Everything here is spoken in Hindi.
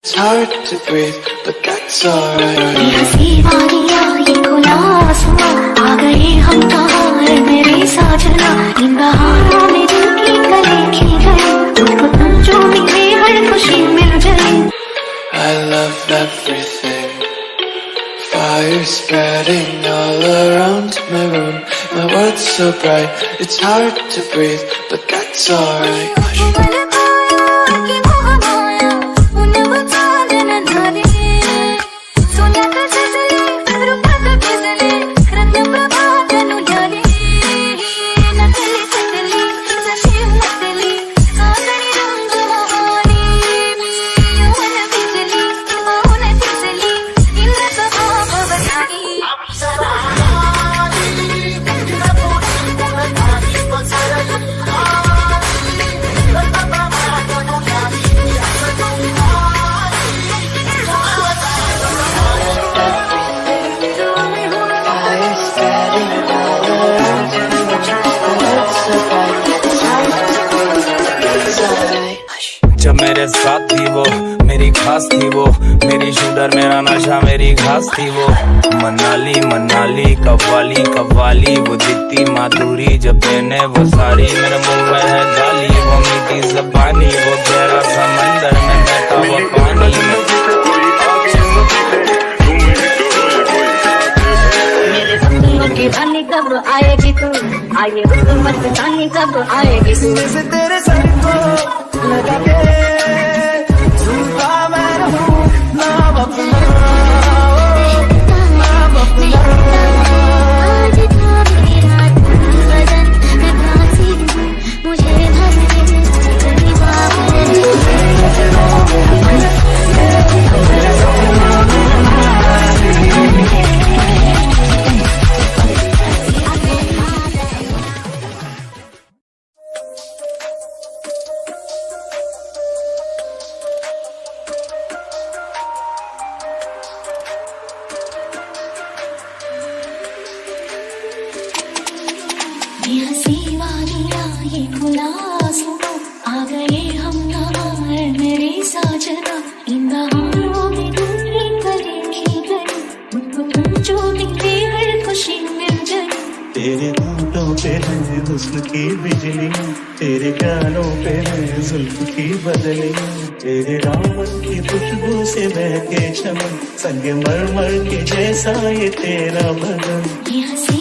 It's hard to breathe, but that's alright. ये हंसी वादियाँ ये खुला आसमां आ गए हम कहाँ है मेरे साजना इन बहारों में दिल की गली खिल गई तुझको तुम जो मिले हर खुशी मिल गई. I love everything. Fire spreading all around my room. My world's so bright, it's hard to breathe, but that's alright. जब मेरे साथ थी वो मेरी खास थी वो मेरी शूटर मेरा नशा मेरी घास थी वो मनाली मनाली कव्वाली कव्वाली वो दिखती माधुरी जब पहने वो सारी मेरे मुंह में है गाली वो मीठी ज़बानी वो गहरा समंदर में बहता वो पानी मेरे सपनों की रानी कब आएगी तू आए मत जानी कब आएगी तू तेरे सर को लगा के झूठा मैं रहूं नाम अपना नाम अपना. आज था मेरा बदन मैं भासी मुझे भरने तेरी ये हंसी वादियाँ ये खुला आसमां आ गए हम कहाँ है मेरे साजना इन बहारों में दिल की गली खिल गई तुमको तुम जो मिले हर खुशी मिल गई. तेरे होठों पे है हुस्न की बिजली तेरे गालों पे है जुल्फ की बदली तेरे दामन की खुशबू से महके चमन संग मरमर के जैसा ये तेरा बदन. ये हंसी